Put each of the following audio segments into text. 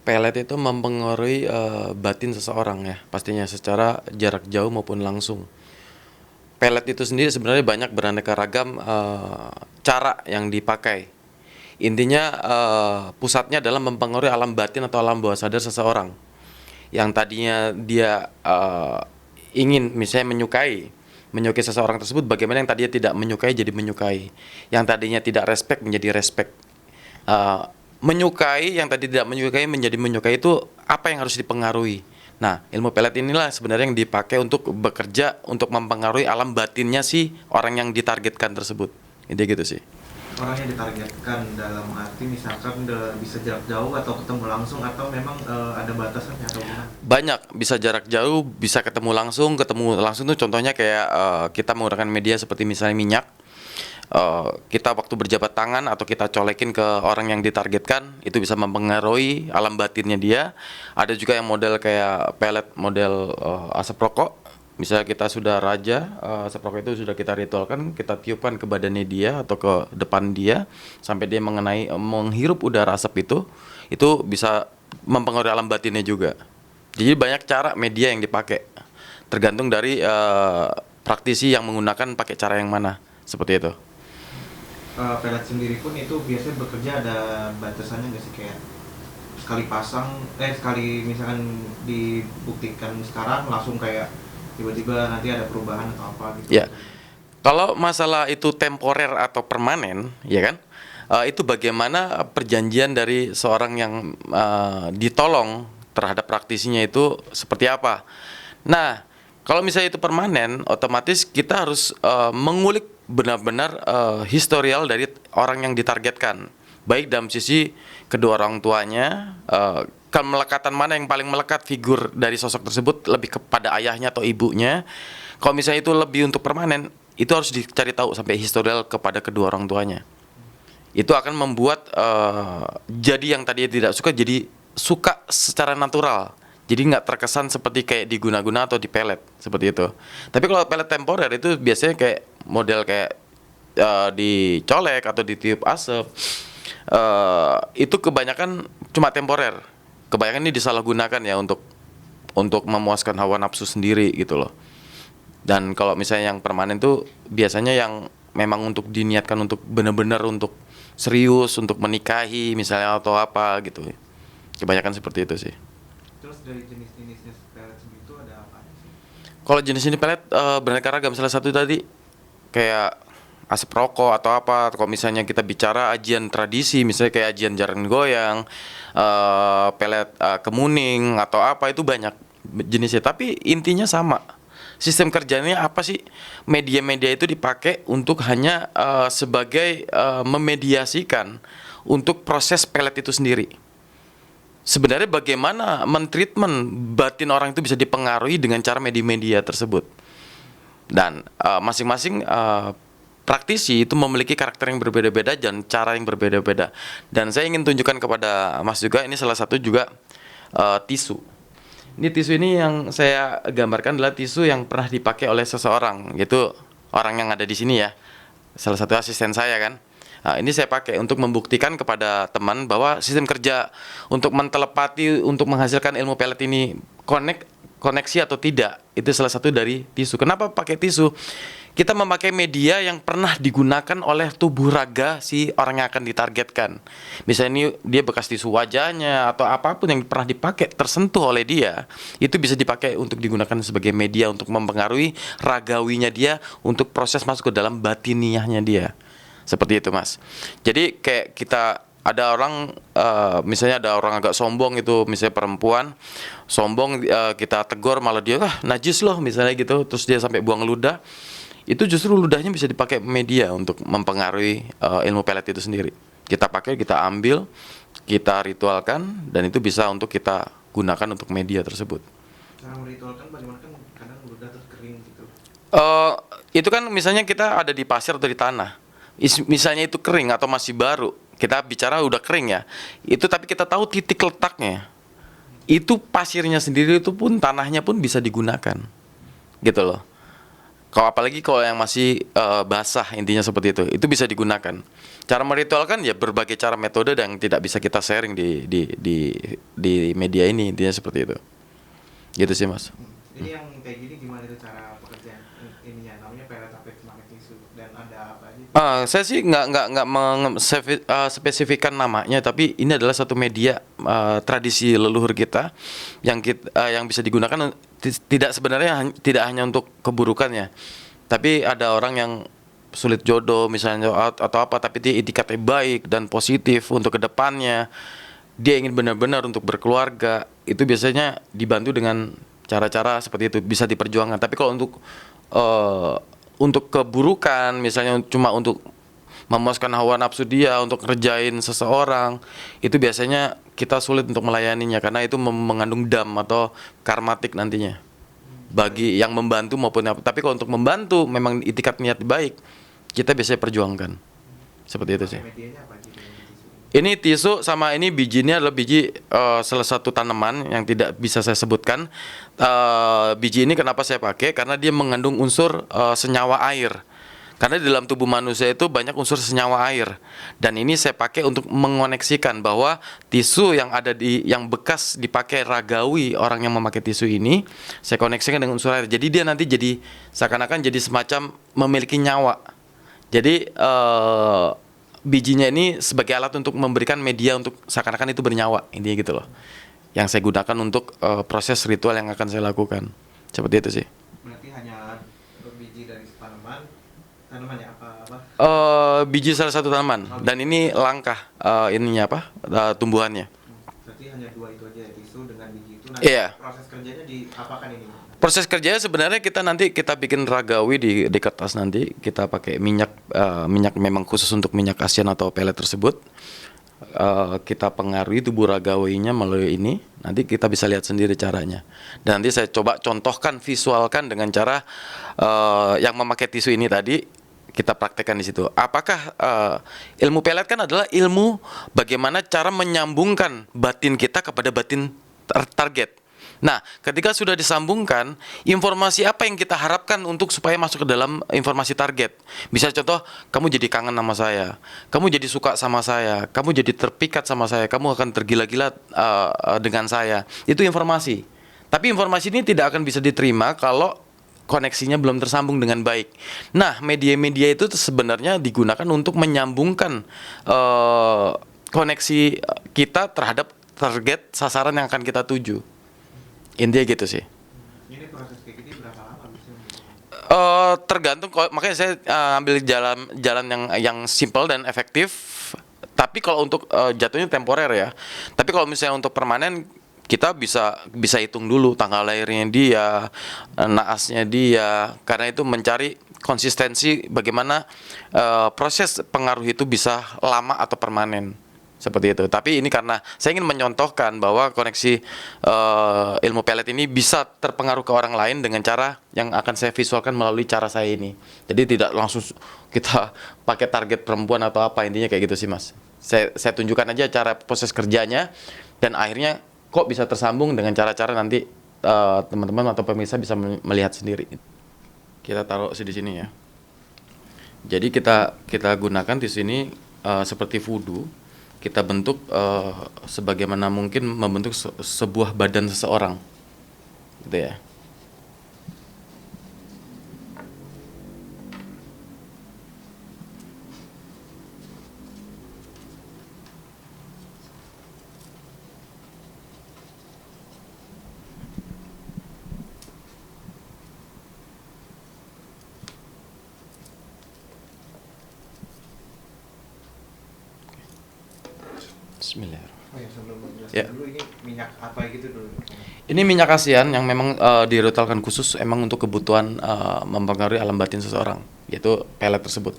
Pelet itu mempengaruhi batin seseorang ya, pastinya secara jarak jauh maupun langsung. Pelet itu sendiri sebenarnya banyak beraneka ragam cara yang dipakai. Intinya pusatnya adalah mempengaruhi alam batin atau alam bawah sadar seseorang. Yang tadinya dia ingin misalnya menyukai seseorang tersebut, bagaimana yang tadinya tidak menyukai jadi menyukai, yang tadinya tidak respect menjadi respect. Uh, Menyukai yang tadi tidak menyukai menjadi menyukai itu apa yang harus dipengaruhi. Nah, ilmu pelet inilah sebenarnya yang dipakai untuk bekerja untuk mempengaruhi alam batinnya si orang yang ditargetkan tersebut. Ini gitu sih. Orang yang ditargetkan dalam arti misalkan bisa jarak jauh atau ketemu langsung, atau memang ada batasannya atau gimana? Banyak, bisa jarak jauh, bisa ketemu langsung. Ketemu langsung tuh contohnya kayak kita menggunakan media seperti misalnya minyak. Kita waktu berjabat tangan atau kita colekin ke orang yang ditargetkan, itu bisa mempengaruhi alam batinnya dia. Ada juga yang model kayak pelet model asap rokok. Misalnya kita sudah raja, asap rokok itu sudah kita ritualkan, kita tiupkan ke badannya dia atau ke depan dia sampai dia menghirup udara asap itu bisa mempengaruhi alam batinnya juga. Jadi banyak cara media yang dipakai, tergantung dari praktisi yang menggunakan pakai cara yang mana, seperti itu. Pelet sendiri pun itu biasanya bekerja ada batasannya nggak sih, kayak sekali pasang, sekali misalkan dibuktikan sekarang langsung kayak tiba-tiba nanti ada perubahan atau apa gitu? Ya, kalau masalah itu temporer atau permanen, ya kan? Itu bagaimana perjanjian dari seorang yang ditolong terhadap praktisinya itu seperti apa. Nah, kalau misalnya itu permanen, otomatis kita harus mengulik benar-benar historial dari orang yang ditargetkan. Baik dalam sisi kedua orang tuanya, kemelekatan mana yang paling melekat figur dari sosok tersebut, lebih kepada ayahnya atau ibunya. Kalau misalnya itu lebih untuk permanen, itu harus dicari tahu sampai historial kepada kedua orang tuanya. Itu akan membuat jadi yang tadinya tidak suka jadi suka secara natural. Jadi nggak terkesan seperti kayak diguna-guna atau dipelet seperti itu. Tapi kalau pelet temporer itu biasanya kayak model kayak dicolek atau ditiup asap. Itu kebanyakan cuma temporer. Kebanyakan ini disalahgunakan ya untuk memuaskan hawa nafsu sendiri gitu loh. Dan kalau misalnya yang permanen tuh biasanya yang memang untuk diniatkan untuk benar-benar untuk serius untuk menikahi misalnya atau apa gitu. Kebanyakan seperti itu sih. Terus dari jenis-jenisnya pelet segitu ada apa sih? Kalau jenis ini pelet beraneka ragam, salah satu tadi kayak asap rokok atau apa. Kalau misalnya kita bicara ajian tradisi, misalnya kayak ajian jaran goyang, pelet kemuning atau apa, itu banyak jenisnya. Tapi intinya sama. Sistem kerjanya apa sih? Media-media itu dipakai untuk hanya sebagai memediasikan untuk proses pelet itu sendiri. Sebenarnya bagaimana mentreatment batin orang itu bisa dipengaruhi dengan cara media-media tersebut. Dan masing-masing praktisi itu memiliki karakter yang berbeda-beda dan cara yang berbeda-beda. Dan saya ingin tunjukkan kepada Mas juga, ini salah satu juga tisu. Ini tisu ini yang saya gambarkan adalah tisu yang pernah dipakai oleh seseorang, yaitu orang yang ada di sini ya. Salah satu asisten saya kan. Nah, ini saya pakai untuk membuktikan kepada teman bahwa sistem kerja untuk mentelepati, untuk menghasilkan ilmu pelet ini koneksi atau tidak, itu salah satu dari tisu. Kenapa pakai tisu? Kita memakai media yang pernah digunakan oleh tubuh raga si orang yang akan ditargetkan. Misalnya ini dia bekas tisu wajahnya atau apapun yang pernah dipakai tersentuh oleh dia, itu bisa dipakai untuk digunakan sebagai media untuk mempengaruhi ragawinya dia untuk proses masuk ke dalam batiniahnya dia. Seperti itu Mas. Jadi kayak kita ada orang misalnya ada orang agak sombong itu, misalnya perempuan sombong, kita tegur malah dia najis loh misalnya gitu, terus dia sampai buang ludah. Itu justru ludahnya bisa dipakai media untuk mempengaruhi ilmu pelet itu sendiri. Kita pakai, kita ambil, kita ritualkan, dan itu bisa untuk kita gunakan untuk media tersebut. Cara meritualkan bagaimana, kan kadang ludah terus kering gitu. Itu kan misalnya kita ada di pasir atau di tanah, misalnya itu kering atau masih baru, kita bicara udah kering ya, itu tapi kita tahu titik letaknya, itu pasirnya sendiri itu pun tanahnya pun bisa digunakan gitu loh. Kalau apalagi kalau yang masih basah, intinya seperti itu bisa digunakan. Cara meritualkan ya berbagai cara metode yang tidak bisa kita sharing di media ini, intinya seperti itu. Gitu sih Mas. Ini yang kayak gini gimana itu cara pekerjaan ininya, namanya pelet tapet pakai tisu, dan ada apa aja? Saya sih nggak spesifikkan namanya, tapi ini adalah satu media tradisi leluhur kita yang bisa digunakan tidak sebenarnya tidak hanya untuk keburukannya, tapi ada orang yang sulit jodoh misalnya atau apa, tapi dia itikadnya baik dan positif untuk kedepannya, dia ingin benar-benar untuk berkeluarga, itu biasanya dibantu dengan cara-cara seperti itu, bisa diperjuangkan. Tapi kalau untuk keburukan, misalnya cuma untuk memuaskan hawa nafsu dia, untuk ngerjain seseorang, itu biasanya kita sulit untuk melayaninya karena itu mengandung dam atau karmatik nantinya bagi yang membantu maupun apa. Tapi kalau untuk membantu memang itikat niat baik, kita biasanya perjuangkan. Seperti itu sih. Medianya apa aja dengan tisu? Ini tisu sama ini bijinya adalah biji salah satu tanaman yang tidak bisa saya sebutkan. Biji ini kenapa saya pakai? Karena dia mengandung unsur senyawa air. Karena di dalam tubuh manusia itu banyak unsur senyawa air. Dan ini saya pakai untuk mengoneksikan bahwa tisu yang bekas dipakai ragawi orang yang memakai tisu ini, saya koneksikan dengan unsur air. Jadi dia nanti jadi seakan-akan jadi semacam memiliki nyawa. Jadi bijinya ini sebagai alat untuk memberikan media untuk seakan-akan itu bernyawa, intinya gitu loh. Yang saya gunakan untuk proses ritual yang akan saya lakukan. Seperti itu sih. Berarti hanya biji dari tanaman ya, apa? Biji salah satu tanaman, dan ini langkah ininya apa tumbuhannya. Berarti hanya dua itu aja, tisu dengan biji itu. Nah, Iya. proses kerjanya di apakan ini? Proses kerjanya sebenarnya kita bikin ragawi di kertas, nanti kita pakai minyak memang khusus untuk minyak ASEAN atau pelet tersebut. Kita pengaruhi tubuh ragawinya melalui ini, nanti kita bisa lihat sendiri caranya. Dan nanti saya coba contohkan, visualkan dengan cara yang memakai tisu ini tadi, kita praktekkan di situ. Apakah ilmu pelet kan adalah ilmu bagaimana cara menyambungkan batin kita kepada batin target. Nah, ketika sudah disambungkan, informasi apa yang kita harapkan untuk supaya masuk ke dalam informasi target. Bisa contoh, kamu jadi kangen sama saya, kamu jadi suka sama saya, kamu jadi terpikat sama saya, kamu akan tergila-gila dengan saya. Itu informasi. Tapi informasi ini tidak akan bisa diterima kalau koneksinya belum tersambung dengan baik. Nah, media-media itu sebenarnya digunakan untuk menyambungkan koneksi kita terhadap target sasaran yang akan kita tuju. Intinya gitu sih. Ini proses kayak gini berapa lama bisa? Tergantung, makanya saya ambil jalan yang simple dan efektif. Tapi kalau untuk jatuhnya temporer ya. Tapi kalau misalnya untuk permanen, kita bisa hitung dulu tanggal lahirnya dia, naasnya dia, karena itu mencari konsistensi bagaimana proses pengaruh itu bisa lama atau permanen. Seperti itu. Tapi ini karena saya ingin menyontohkan bahwa koneksi ilmu pelet ini bisa terpengaruh ke orang lain dengan cara yang akan saya visualkan melalui cara saya ini. Jadi tidak langsung kita pakai target perempuan atau apa, intinya kayak gitu sih Mas. Saya tunjukkan aja cara proses kerjanya, dan akhirnya kok bisa tersambung dengan cara-cara nanti teman-teman atau pemirsa bisa melihat sendiri. Kita taruh di sini ya. Jadi kita gunakan di sini seperti voodoo. Kita bentuk sebagaimana mungkin membentuk sebuah badan seseorang, gitu ya. Bismillahirrahmanirrahim. Oh ya, sebelum menjelaskan Ya. dulu, ini minyak apa gitu dulu? Ini minyak ASEAN yang memang diritualkan khusus emang untuk kebutuhan mempengaruhi alam batin seseorang, yaitu pelet tersebut.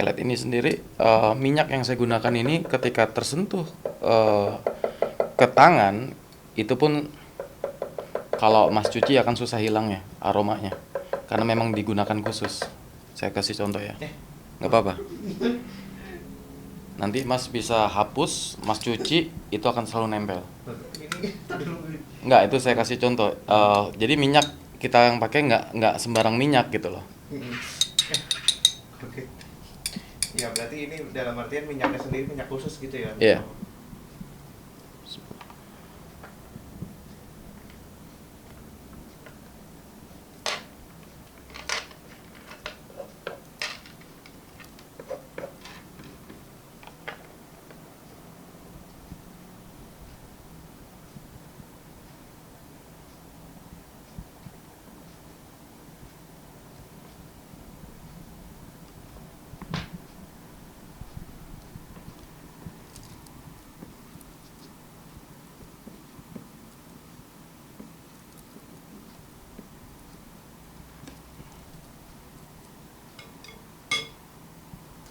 pelet ini sendiri, minyak yang saya gunakan ini ketika tersentuh ke tangan, itu pun kalau Mas cuci akan susah hilangnya aromanya, karena memang digunakan khusus. Saya kasih contoh ya, nggak apa-apa. Nanti Mas bisa hapus, Mas cuci, itu akan selalu nempel. Nggak, itu saya kasih contoh. Jadi minyak kita yang pakai nggak sembarang minyak gitu loh. Oke. Ya berarti ini dalam artian minyaknya sendiri minyak khusus gitu ya? Iya.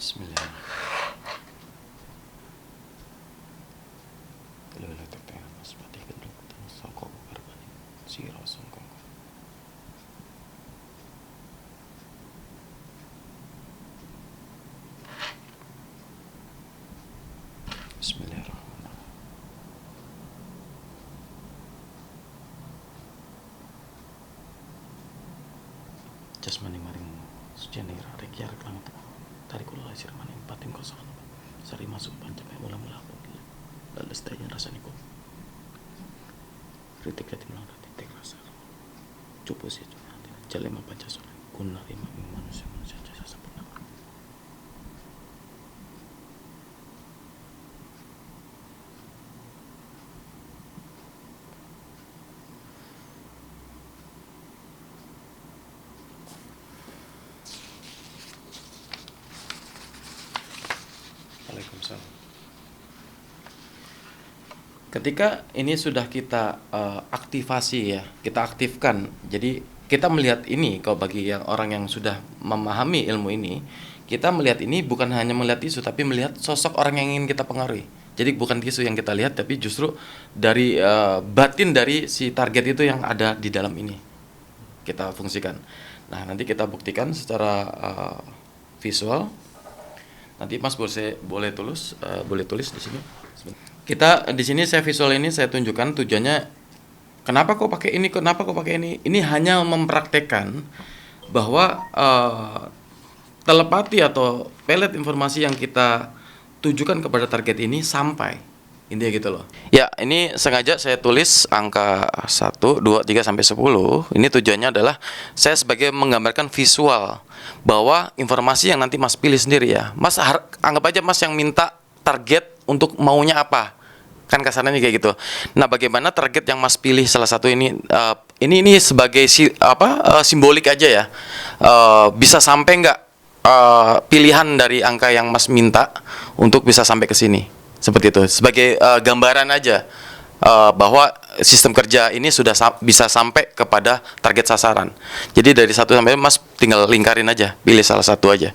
Bismillah. Bismillahirrahmanirrahim. Jasmani maring sujane rek yarek lang tarik kula lasir maning pating kosong sari masuk pancame mula-mula lalu staynya rasanya kok kritik mulang kritik rasa cupu sih jalema pancasila guna lima manusia jasa sempurna. Waalaikumsalam. Ketika ini sudah kita aktivasi ya, kita aktifkan. Jadi kita melihat ini, kalau bagi yang orang yang sudah memahami ilmu ini, kita melihat ini bukan hanya melihat isu, tapi melihat sosok orang yang ingin kita pengaruhi. Jadi bukan isu yang kita lihat, tapi justru dari batin dari si target itu yang ada di dalam ini kita fungsikan. Nah, nanti kita buktikan secara visual. Nanti Mas boleh tulis di sini. Kita di sini saya visual ini saya tunjukkan tujuannya kenapa kok pakai ini, kenapa kok pakai ini. Ini hanya mempraktekkan bahwa telepati atau pelet informasi yang kita tujukan kepada target ini sampai. Intinya gitu loh. Ya, ini sengaja saya tulis angka 1, 2, 3 sampai 10. Ini tujuannya adalah saya sebagai menggambarkan visual bahwa informasi yang nanti Mas pilih sendiri ya. Mas anggap aja Mas yang minta target untuk maunya apa. Kan kasarnya kayak gitu. Nah, bagaimana target yang Mas pilih salah satu ini ini sebagai simbolik aja ya. Bisa sampai nggak pilihan dari angka yang Mas minta untuk bisa sampai ke sini. Seperti itu, sebagai gambaran aja bahwa sistem kerja ini sudah bisa sampai kepada target sasaran. Jadi dari 1 sampai Mas tinggal lingkarin aja, pilih salah satu aja.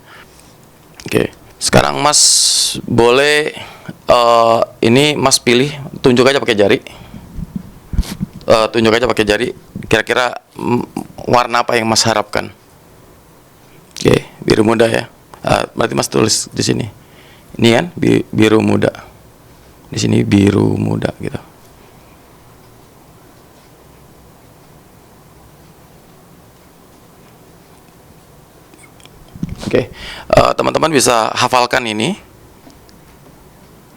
Oke, sekarang Mas boleh ini Mas pilih, tunjuk aja pakai jari. Tunjuk aja pakai jari, kira-kira warna apa yang Mas harapkan. Oke, biru muda ya. Berarti Mas tulis di sini. Ini kan biru muda. Di sini biru muda gitu. Oke, teman-teman bisa hafalkan ini.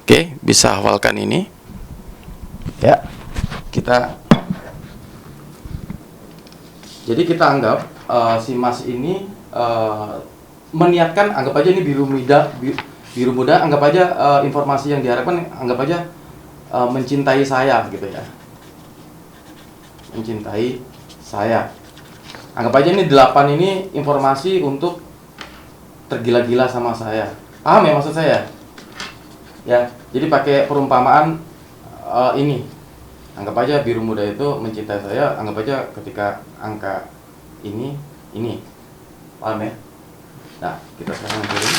Oke, bisa hafalkan ini. Ya, jadi kita anggap si Mas ini meniatkan, anggap aja ini biru muda, anggap aja informasi yang diharapkan, anggap aja mencintai saya gitu ya. Mencintai saya. Anggap aja ini 8 ini informasi untuk tergila-gila sama saya. Paham ya maksud saya? Ya, jadi pakai perumpamaan ini. Anggap aja biru muda itu mencintai saya, anggap aja ketika angka ini. Paham ya? Nah, kita sekarang turun.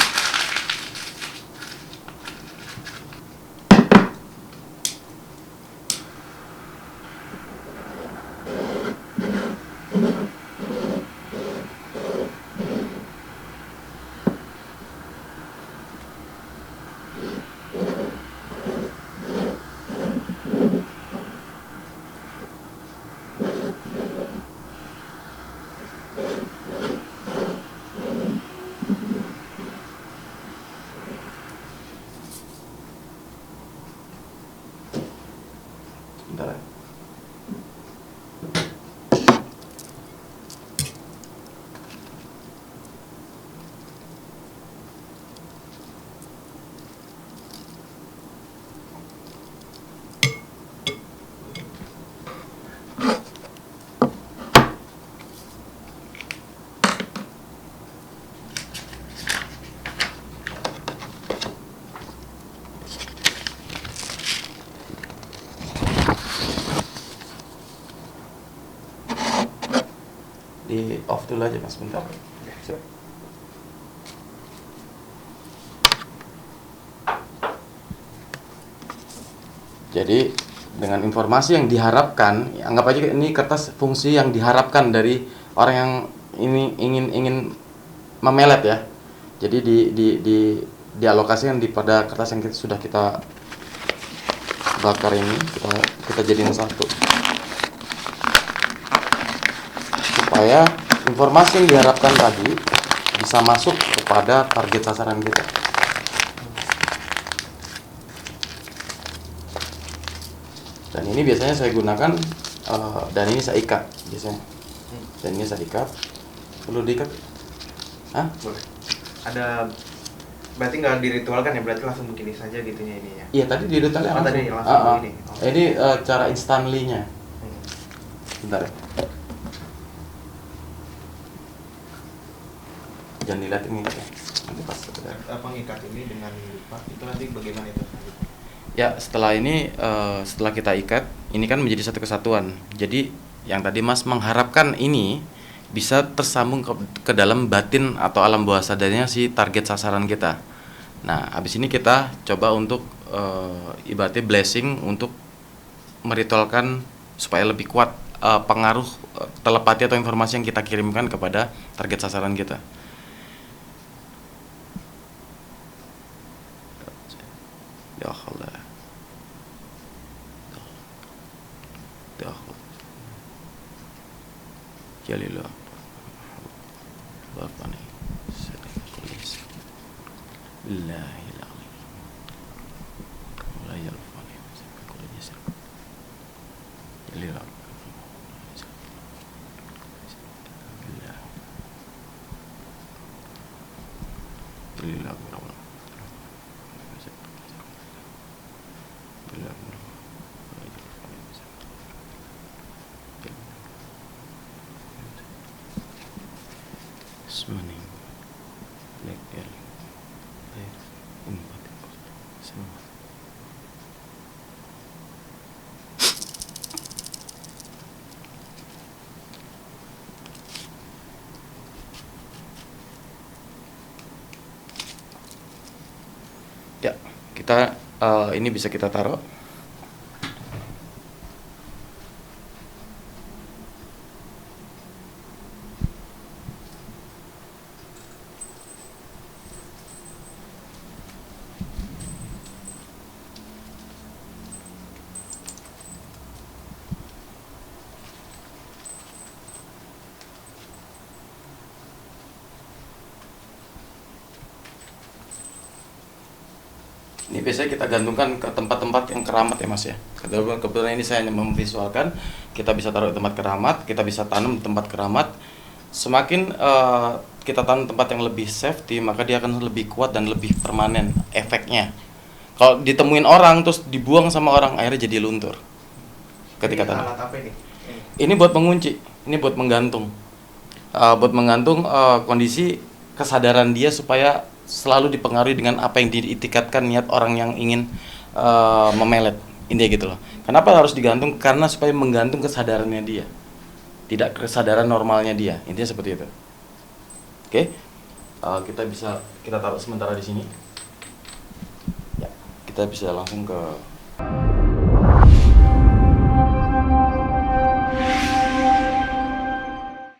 Di off dulu aja mas, bentar. Siap. Jadi dengan informasi yang diharapkan, anggap aja ini kertas fungsi yang diharapkan dari orang yang ini ingin memelet ya. Jadi dialokasikan pada kertas yang sudah kita bakar ini, kita jadiin satu supaya informasi yang diharapkan tadi bisa masuk kepada target sasaran kita. Dan ini biasanya saya gunakan dan ini saya ikat biasanya. Dan ini saya ikat. Perlu diikat? Hah? Boleh. Ada berarti nggak diritualkan ya, berarti langsung begini saja gitunya ini ya? Iya tadi didetailnya langsung. Tadi langsung begini. Oh. Ini cara instantly-nya. Bentar ya. Jangan dilihat ini ya. Nanti pas Apa ngikat ini dengan lipat itu nanti bagaimana itu? ya, setelah ini setelah kita ikat, ini kan menjadi satu kesatuan. Jadi yang tadi Mas mengharapkan ini bisa tersambung ke dalam batin atau alam bawah sadarnya si target sasaran kita. Nah, habis ini kita coba untuk ibaratnya blessing untuk meritualkan supaya lebih kuat pengaruh telepati atau informasi yang kita kirimkan kepada target sasaran kita. Ya Allah. Jalillah. Bapani. Sadaqalis. Billahil alim. Wala yarfani. Sadaqalis. Jalillah. Billah. Jalillah. Semani, lekir, empat, semua. Ya, kita ini bisa kita taruh. Ini biasanya kita gantungkan ke tempat-tempat yang keramat ya mas ya. Kebetulan ini saya hanya memvisualkan. Kita bisa taruh di tempat keramat, kita bisa tanam di tempat keramat. Semakin kita tanam tempat yang lebih safety, maka dia akan lebih kuat dan lebih permanen efeknya. Kalau ditemuin orang terus dibuang sama orang, akhirnya jadi luntur. Ketika tanam. Alat apa ini? Ini buat mengunci, ini buat menggantung. Buat menggantung kondisi kesadaran dia supaya selalu dipengaruhi dengan apa yang diitikatkan niat orang yang ingin memelet. Intinya gitu loh. Kenapa harus digantung? Karena supaya menggantung kesadarannya dia, tidak kesadaran normalnya dia. Intinya seperti itu. Oke, kita taruh sementara di sini. Ya, kita bisa langsung ke